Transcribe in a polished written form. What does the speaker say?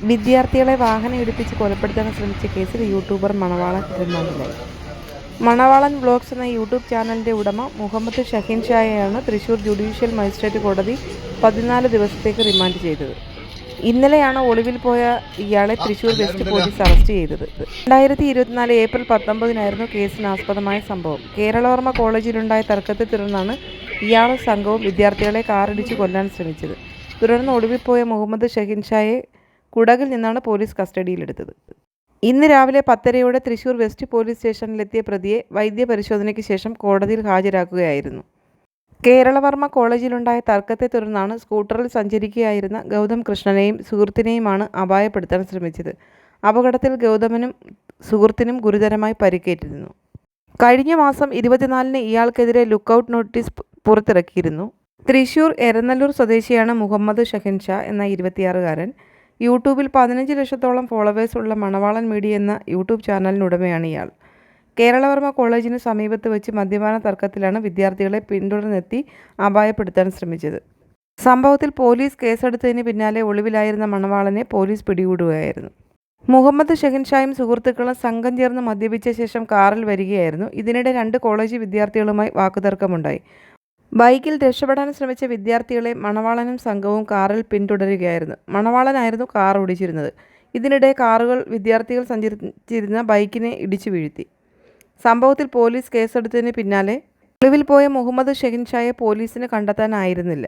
വിദ്യാർത്ഥികളെ വാഹനം ഇടിപ്പിച്ച് കൊലപ്പെടുത്താൻ ശ്രമിച്ച കേസിൽ യൂട്യൂബർ മണവാളൻ റിമാൻഡിലായി. മണവാളൻ വ്ലോഗ്സ് എന്ന യൂട്യൂബ് ചാനലിന്റെ ഉടമ മുഹമ്മദ് ഷഹീൻ ഷായെയാണ് തൃശൂർ ജുഡീഷ്യൽ മജിസ്ട്രേറ്റ് കോടതി 14 ദിവസത്തേക്ക് റിമാൻഡ് ചെയ്തത്. ഇന്നലെയാണ് ഒളിവിൽ പോയ ഇയാളെ തൃശൂർ വെസ്റ്റ് പോലീസ് അറസ്റ്റ് ചെയ്തത്. 2024 ഏപ്രിൽ 19 കേസിനാസ്പദമായ സംഭവം. കേരളവർമ്മ കോളേജിലുണ്ടായ തർക്കത്തെ തുടർന്നാണ് ഇയാളും സംഘവും വിദ്യാർത്ഥികളെ കാറിടിച്ച് കൊല്ലാൻ ശ്രമിച്ചത്. തുടർന്ന് ഒളിവിൽ പോയ മുഹമ്മദ് ഷഹീൻ ഷായെ കുടകിൽ നിന്നാണ് പോലീസ് കസ്റ്റഡിയിലെടുത്തത്. ഇന്ന് രാവിലെ 10:30 തൃശൂർ വെസ്റ്റ് പോലീസ് സ്റ്റേഷനിലെത്തിയ പ്രതിയെ വൈദ്യപരിശോധനയ്ക്ക് ശേഷം കോടതിയിൽ ഹാജരാക്കുകയായിരുന്നു. കേരളവർമ്മ കോളേജിലുണ്ടായ തർക്കത്തെ തുടർന്നാണ് സ്കൂട്ടറിൽ സഞ്ചരിക്കുകയായിരുന്ന ഗൗതം കൃഷ്ണനെയും സുഹൃത്തിനെയുമാണ് അപായപ്പെടുത്താൻ ശ്രമിച്ചത്. അപകടത്തിൽ ഗൗതമനും സുഹൃത്തിനും ഗുരുതരമായി പരിക്കേറ്റിരുന്നു. കഴിഞ്ഞ മാസം 24 ഇയാൾക്കെതിരെ ലുക്കൌട്ട് നോട്ടീസ് പുറത്തിറക്കിയിരുന്നു. തൃശൂർ എരനല്ലൂർ സ്വദേശിയാണ് മുഹമ്മദ് ഷഹീൻ ഷാ എന്ന 26-കാരൻ. യൂട്യൂബിൽ 15 ലക്ഷത്തോളം ഫോളോവേഴ്സ് ഉള്ള മണവാളൻ മീഡിയ എന്ന യൂട്യൂബ് ചാനലിനുടമയാണ് ഇയാൾ. കേരളവർമ്മ കോളേജിന് സമീപത്ത് വെച്ച് മദ്യപാന തർക്കത്തിലാണ് വിദ്യാർത്ഥികളെ പിന്തുടർന്നെത്തി അപായപ്പെടുത്താൻ ശ്രമിച്ചത്. സംഭവത്തിൽ പോലീസ് കേസെടുത്തതിന് പിന്നാലെ ഒളിവിലായിരുന്ന മണവാളനെ പോലീസ് പിടികൂടുകയായിരുന്നു. മുഹമ്മദ് ഷഹീൻ ഷായും സുഹൃത്തുക്കളും സംഘം ചേർന്ന് മദ്യപിച്ച ശേഷം കാറിൽ വരികയായിരുന്നു. ഇതിനിടെ 2 കോളേജ് വിദ്യാർത്ഥികളുമായി വാക്കുതർക്കമുണ്ടായി. ബൈക്കിൽ രക്ഷപ്പെടാൻ ശ്രമിച്ച വിദ്യാർത്ഥികളെ മണവാളനും സംഘവും കാറിൽ പിന്തുടരുകയായിരുന്നു. മണവാളനായിരുന്നു കാർ ഓടിച്ചിരുന്നത്. ഇതിനിടെ കാറുകൾ വിദ്യാർത്ഥികൾ സഞ്ചരിച്ചിരുന്ന ബൈക്കിനെ ഇടിച്ചു വീഴ്ത്തി. സംഭവത്തിൽ പോലീസ് കേസെടുത്തതിന് പിന്നാലെ ഒളിവിൽ പോയ മുഹമ്മദ് ഷഹീൻ ഷായെ പോലീസിന് കണ്ടെത്താനായിരുന്നില്ല.